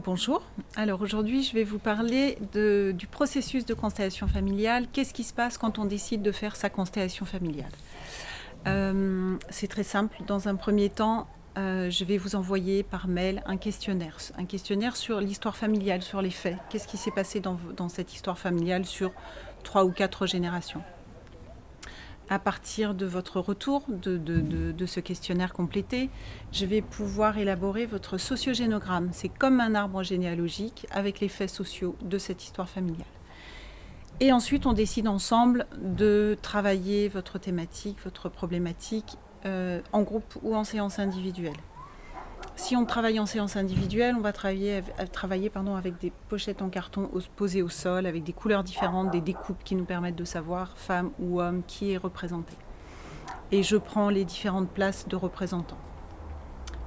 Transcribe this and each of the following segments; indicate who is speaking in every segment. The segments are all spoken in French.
Speaker 1: Bonjour. Alors aujourd'hui, je vais vous parler du processus de constellation familiale. Qu'est-ce qui se passe quand on décide de faire sa constellation familiale? C'est très simple. Dans un premier temps, je vais vous envoyer par mail un questionnaire sur l'histoire familiale, sur les faits. Qu'est-ce qui s'est passé dans cette histoire familiale sur 3 ou 4 générations? À partir de votre retour de ce questionnaire complété, je vais pouvoir élaborer votre sociogénogramme. C'est comme un arbre généalogique avec les faits sociaux de cette histoire familiale. Et ensuite, on décide ensemble de travailler votre thématique, votre problématique en groupe ou en séance individuelle. Si on travaille en séance individuelle, on va travailler avec des pochettes en carton posées au sol, avec des couleurs différentes, des découpes qui nous permettent de savoir, femme ou homme, qui est représenté. Et je prends les différentes places de représentants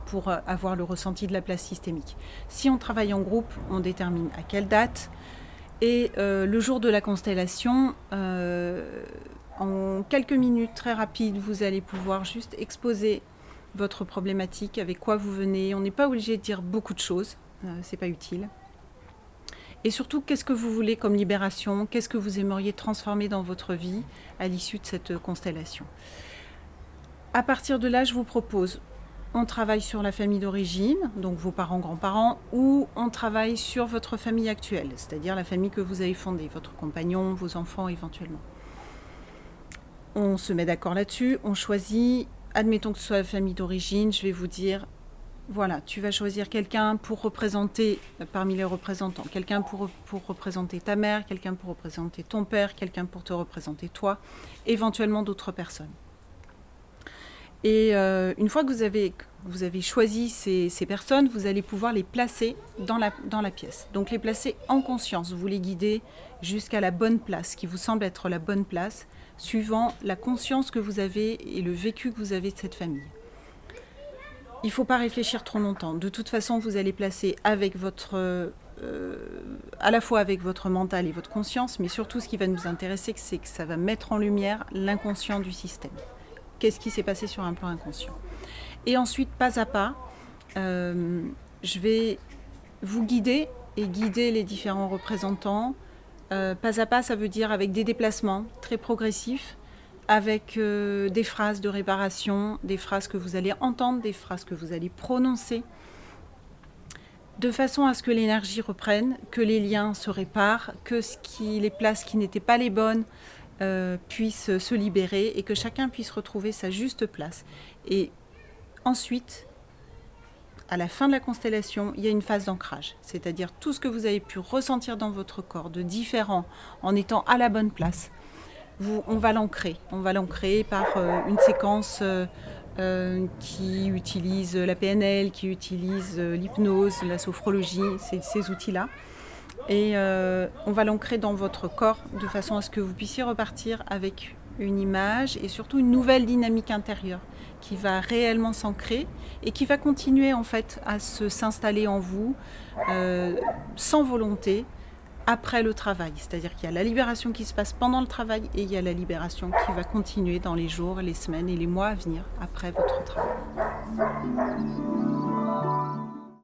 Speaker 1: pour avoir le ressenti de la place systémique. Si on travaille en groupe, on détermine à quelle date. Et le jour de la constellation, en quelques minutes très rapides, vous allez pouvoir juste exposer votre problématique, avec quoi vous venez. On n'est pas obligé de dire beaucoup de choses, c'est pas utile. Et surtout, qu'est-ce que vous voulez comme libération? Qu'est-ce que vous aimeriez transformer dans votre vie à l'issue de cette constellation? À partir de là, je vous propose, on travaille sur la famille d'origine, donc vos parents, grands-parents, ou on travaille sur votre famille actuelle, c'est-à-dire la famille que vous avez fondée, votre compagnon, vos enfants éventuellement. On se met d'accord là-dessus, on choisit. Admettons que ce soit la famille d'origine, je vais vous dire, voilà, tu vas choisir quelqu'un pour représenter, parmi les représentants, quelqu'un pour représenter ta mère, quelqu'un pour représenter ton père, quelqu'un pour te représenter toi, éventuellement d'autres personnes. Et une fois que vous avez choisi ces personnes, vous allez pouvoir les placer dans la pièce. Donc les placer en conscience, vous les guidez jusqu'à la bonne place, qui vous semble être la bonne place, suivant la conscience que vous avez et le vécu que vous avez de cette famille. Il ne faut pas réfléchir trop longtemps. De toute façon, vous allez placer avec à la fois avec votre mental et votre conscience, mais surtout ce qui va nous intéresser, c'est que ça va mettre en lumière l'inconscient du système. Qu'est-ce qui s'est passé sur un plan inconscient? Et ensuite, pas à pas, je vais vous guider et guider les différents représentants. Pas à pas, ça veut dire avec des déplacements très progressifs, avec des phrases de réparation, des phrases que vous allez entendre, des phrases que vous allez prononcer, de façon à ce que l'énergie reprenne, que les liens se réparent, que les places qui n'étaient pas les bonnes puissent se libérer et que chacun puisse retrouver sa juste place. Et ensuite, à la fin de la constellation, il y a une phase d'ancrage, c'est-à-dire tout ce que vous avez pu ressentir dans votre corps de différent en étant à la bonne place. On va l'ancrer par une séquence qui utilise la PNL, qui utilise l'hypnose, la sophrologie, ces outils-là. Et on va l'ancrer dans votre corps de façon à ce que vous puissiez repartir avec une image et surtout une nouvelle dynamique intérieure qui va réellement s'ancrer et qui va continuer en fait à s'installer en vous sans volonté après le travail. C'est-à-dire qu'il y a la libération qui se passe pendant le travail et il y a la libération qui va continuer dans les jours, les semaines et les mois à venir après votre travail.